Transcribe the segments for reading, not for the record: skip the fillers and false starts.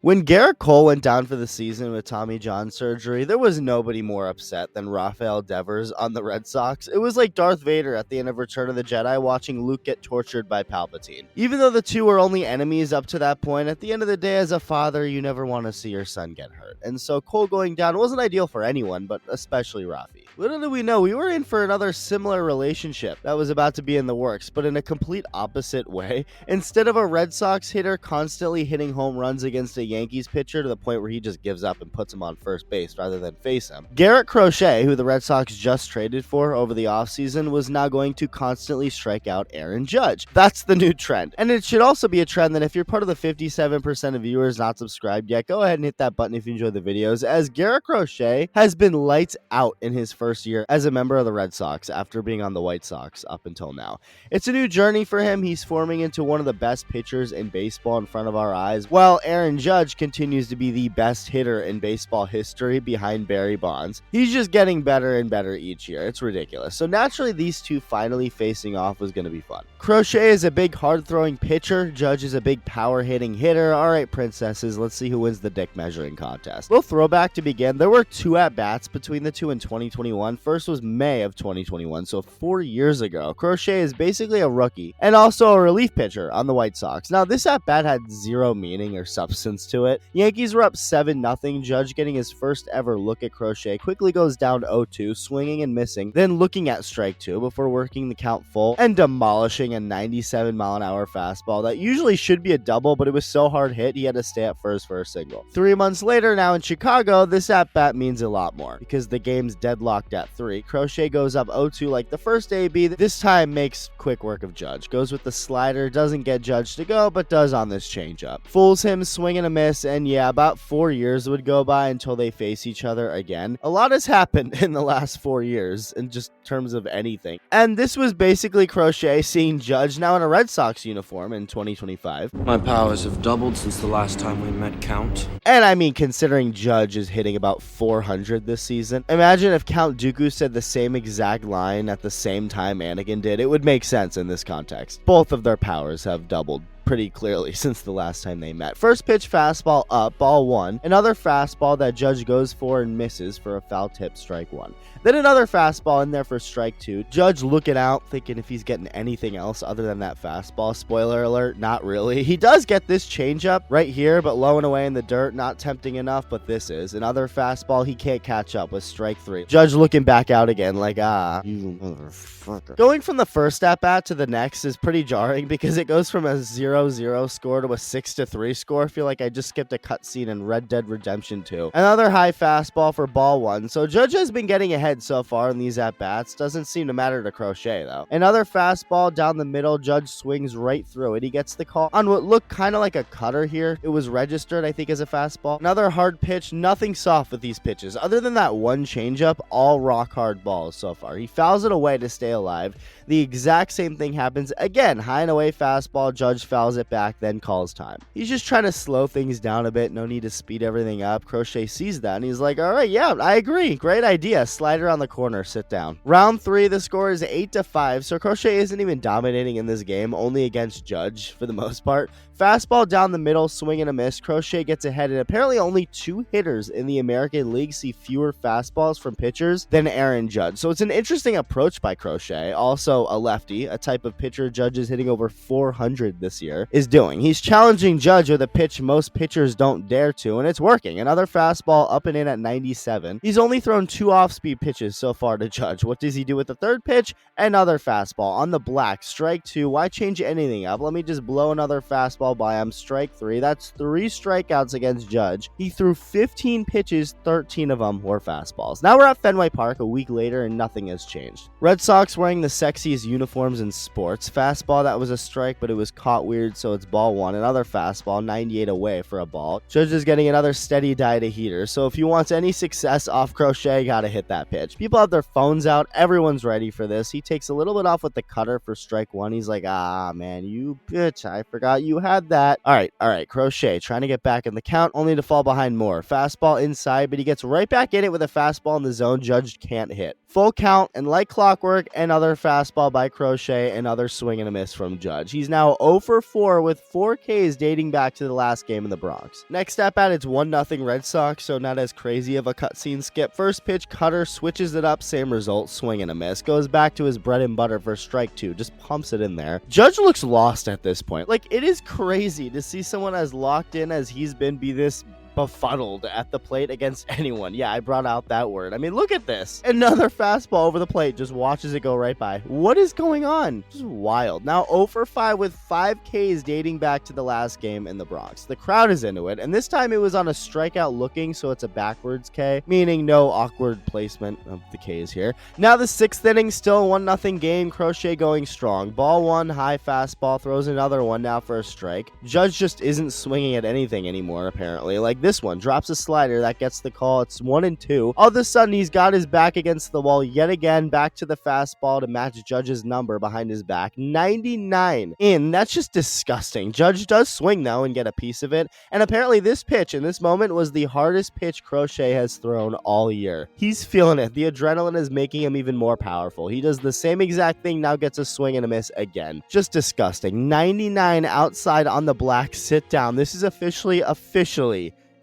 When Garrett Cole went down for the season with Tommy John surgery, there was nobody more upset than Rafael Devers on the Red Sox. It was like Darth Vader at the end of Return of the Jedi watching Luke get tortured by Palpatine. Even though the two were only enemies up to that point, at the end of the day, as a father, you never want to see your son get hurt. And so Cole going down wasn't ideal for anyone, but especially Rafi. Little did we know, we were in for another similar relationship that was about to be in the works, but in a complete opposite way. Instead of a Red Sox hitter constantly hitting home runs against a Yankees pitcher to the point where he just gives up and puts him on first base rather than face him, Garrett Crochet, who the Red Sox just traded for over the offseason, was now going to constantly strike out Aaron Judge. That's the new trend. And it should also be a trend that if you're part of the 57% of viewers not subscribed yet, go ahead and hit that button if you enjoy the videos, as Garrett Crochet has been lights out in his first year as a member of the Red Sox after being on the White Sox up until now. It's a new journey for him. He's forming into one of the best pitchers in baseball in front of our eyes, while Aaron Judge continues to be the best hitter in baseball history behind Barry Bonds. He's just getting better and better each year. It's ridiculous. So naturally, these two finally facing off was going to be fun. Crochet is a big hard-throwing pitcher. Judge is a big power-hitting hitter. All right, princesses, let's see who wins the dick measuring contest. Little throwback to begin. There were 2 at-bats between the two in 2021. First was May of 2021, so 4 years ago. Crochet is basically a rookie and also a relief pitcher on the White Sox. Now, this at-bat had zero meaning or substance to it. Yankees were up 7-0. Judge getting his first ever look at Crochet quickly goes down 0-2, swinging and missing, then looking at strike 2 before working the count full and demolishing a 97-mile-an-hour fastball that usually should be a double, but it was so hard hit he had to stay at first for a single. 3 months later, now in Chicago, this at-bat means a lot more because the game's deadlocked at 3. Crochet goes up 0-2 like the first AB. This time makes quick work of Judge. Goes with the slider, doesn't get Judge to go, but does on this changeup. Fools him, swing and a miss, and yeah, about 4 years would go by until they face each other again. A lot has happened in the last 4 years in just terms of anything. And this was basically Crochet seeing Judge now in a Red Sox uniform in 2025. My powers have doubled since the last time we met, Count. And I mean, considering Judge is hitting about 400 this season, imagine if Count Dooku said the same exact line at the same time Anakin did. It would make sense in this context. Both of their powers have doubled pretty clearly since the last time they met. First pitch fastball up, ball 1. Another fastball that Judge goes for and misses for a foul tip, strike 1. Then another fastball in there for strike 2. Judge looking out, thinking if he's getting anything else other than that fastball. Spoiler alert, not really. He does get this changeup right here, but low and away in the dirt. Not tempting enough, but this is. Another fastball he can't catch up with strike 3. Judge looking back out again like, you motherfucker. Going from the first at-bat to the next is pretty jarring because it goes from a 0-0 score to a 6-3 score. I feel like I just skipped a cutscene in Red Dead Redemption 2. Another high fastball for ball 1. So Judge has been getting ahead so far in these at-bats. Doesn't seem to matter to Crochet though. Another fastball down the middle. Judge swings right through it. He gets the call on what looked kind of like a cutter here. It was registered, I think, as a fastball. Another hard pitch. Nothing soft with these pitches. Other than that one changeup, all rock hard balls so far. He fouls it away to stay alive. The exact same thing happens again. High and away fastball. Judge fouls it back, then calls time. He's just trying to slow things down a bit. No need to speed everything up. Crochet sees that and he's like, all right, yeah, I agree. Great idea. Slider on the corner. Sit down. Round 3, the score is 8-5. So Crochet isn't even dominating in this game, only against Judge for the most part. Fastball down the middle, swing and a miss. Crochet gets ahead, and apparently only 2 hitters in the American League see fewer fastballs from pitchers than Aaron Judge. So it's an interesting approach by Crochet. Also a lefty, a type of pitcher Judge is hitting over 400 this year, is doing. He's challenging Judge with a pitch most pitchers don't dare to, and it's working. Another fastball up and in at 97. He's only thrown 2 off-speed pitches so far to Judge. What does he do with the third pitch? Another fastball on the black. Strike 2. Why change anything up? Let me just blow another fastball by him. Strike 3. That's 3 strikeouts against Judge. He threw 15 pitches, 13 of them were fastballs. Now we're at Fenway Park a week later and nothing has changed. Red Sox wearing the sexiest uniforms in sports. Fastball, that was a strike, but it was caught weird, so it's ball 1. Another fastball, 98 away for a ball. Judge is getting another steady diet of heater, so if he wants any success off Crochet, gotta hit that pitch. People have their phones out. Everyone's ready for this. He takes a little bit off with the cutter for strike 1. He's like, man, you bitch, I forgot you had had that. All right. Crochet trying to get back in the count, only to fall behind more. Fastball inside, but he gets right back in it with a fastball in the zone. Judge can't hit. Full count, and like clockwork, another fastball by Crochet, another swing and a miss from Judge. He's now 0 for 4 with 4 Ks dating back to the last game in the Bronx. Next at bat, it's 1-0 Red Sox, so not as crazy of a cutscene skip. First pitch, cutter, switches it up, same result, swing and a miss. Goes back to his bread and butter for strike 2, just pumps it in there. Judge looks lost at this point. Like, it is crazy to see someone as locked in as he's been be this befuddled at the plate against anyone. Yeah, I brought out that word. I mean, look at this. Another fastball over the plate, just watches it go right by. What is going on? Just wild. Now 0 for 5 with 5 Ks dating back to the last game in the Bronx. The crowd is into it, and this time it was on a strikeout looking, so it's a backwards K, meaning no awkward placement of the Ks here. Now the 6th inning, still 1-0 game. Crochet going strong. Ball 1, high fastball, throws another one now for a strike. Judge just isn't swinging at anything anymore, apparently. Like, this one drops a slider that gets the call. It's 1-2. All of a sudden, he's got his back against the wall yet again. Back to the fastball to match Judge's number behind his back. 99 in. That's just disgusting. Judge does swing though and get a piece of it. And apparently, this pitch in this moment was the hardest pitch Crochet has thrown all year. He's feeling it. The adrenaline is making him even more powerful. He does the same exact thing. Now gets a swing and a miss again. Just disgusting. 99 outside on the black. Sit down. This is officially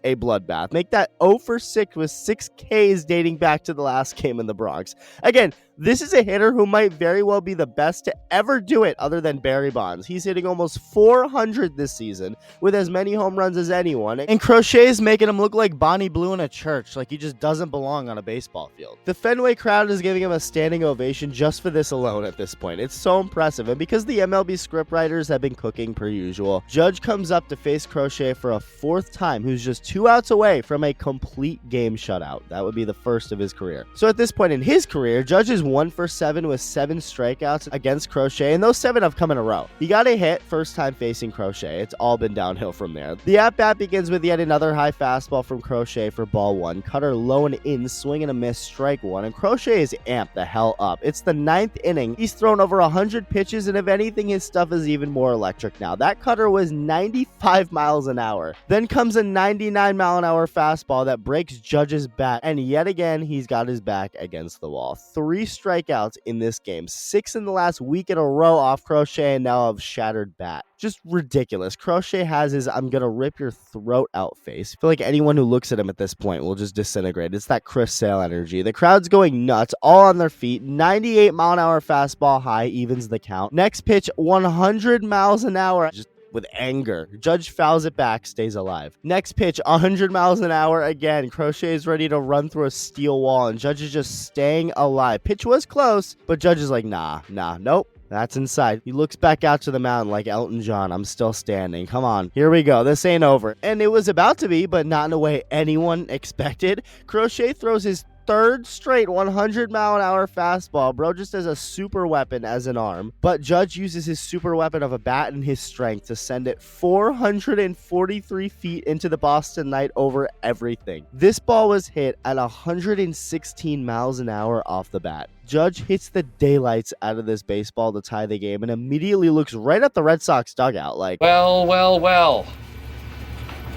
a bloodbath. Make that 0 for 6 with 6 Ks dating back to the last game in the Bronx. Again, this is a hitter who might very well be the best to ever do it other than Barry Bonds. He's hitting almost 400 this season with as many home runs as anyone. And Crochet is making him look like Bonnie Blue in a church, like he just doesn't belong on a baseball field. The Fenway crowd is giving him a standing ovation just for this alone at this point. It's so impressive. And because the MLB scriptwriters have been cooking per usual, Judge comes up to face Crochet for a 4th time, who's just 2 outs away from a complete game shutout. That would be the first of his career. So at this point in his career, Judge is 1 for 7 with 7 strikeouts against Crochet, and those 7 have come in a row. He got a hit first time facing Crochet. It's all been downhill from there. The at-bat begins with yet another high fastball from Crochet for ball 1. Cutter low and in, swing and a miss, strike 1, and Crochet is amped the hell up. It's the 9th inning. He's thrown over 100 pitches, and if anything, his stuff is even more electric now. That cutter was 95 miles an hour. Then comes a 99-mile-an-hour fastball that breaks Judge's bat, and yet again, he's got his back against the wall. 3 strikeouts in this game, 6 in the last week in a row off Crochet, and now of shattered bat. Just ridiculous. Crochet has his I'm gonna rip your throat out face. I feel like anyone who looks at him at this point will just disintegrate. It's that Chris Sale energy. The crowd's going nuts, all on their feet. 98-mile-an-hour fastball high evens the count. Next pitch, 100 miles an hour. Just with anger. Judge fouls it back, stays alive. Next pitch, 100 miles an hour again. Crochet is ready to run through a steel wall, and Judge is just staying alive. Pitch was close, but Judge is like, nope. That's inside. He looks back out to the mound like Elton John. I'm still standing. Come on. Here we go. This ain't over. And it was about to be, but not in a way anyone expected. Crochet throws his 3rd straight 100-mile-an-hour fastball. Bro just has a super weapon as an arm. But Judge uses his super weapon of a bat and his strength to send it 443 feet into the Boston night over everything. This ball was hit at 116 miles an hour off the bat. Judge hits the daylights out of this baseball to tie the game and immediately looks right at the Red Sox dugout like, Well.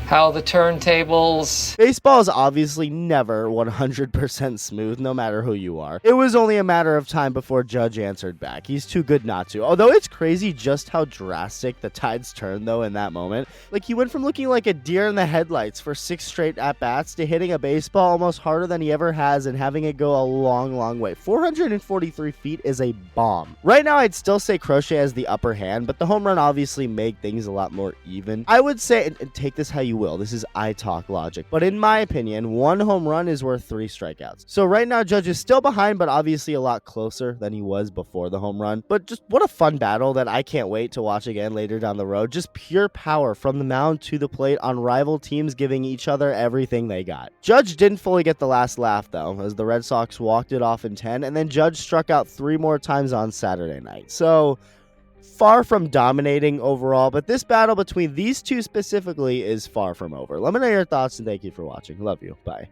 How the turntables. Baseball is obviously never 100% smooth, no matter who you are. It was only a matter of time before Judge answered back. He's too good not to. Although it's crazy just how drastic the tides turned, though, in that moment. Like, he went from looking like a deer in the headlights for 6 straight at-bats to hitting a baseball almost harder than he ever has and having it go a long way. 443 feet is a bomb. Right now, I'd still say Crochet has the upper hand, but the home run obviously made things a lot more even. I would say, and take this how you will, this is iTALK logic, but in my opinion, 1 home run is worth 3 strikeouts. So right now, Judge is still behind, but obviously a lot closer than he was before the home run. But just what a fun battle that I can't wait to watch again later down the road. Just pure power from the mound to the plate on rival teams giving each other everything they got. Judge didn't fully get the last laugh though, as the Red Sox walked it off in 10, and then Judge struck out 3 more times on Saturday night. So far from dominating overall, but this battle between these two specifically is far from over. Let me know your thoughts, and thank you for watching. Love you. Bye.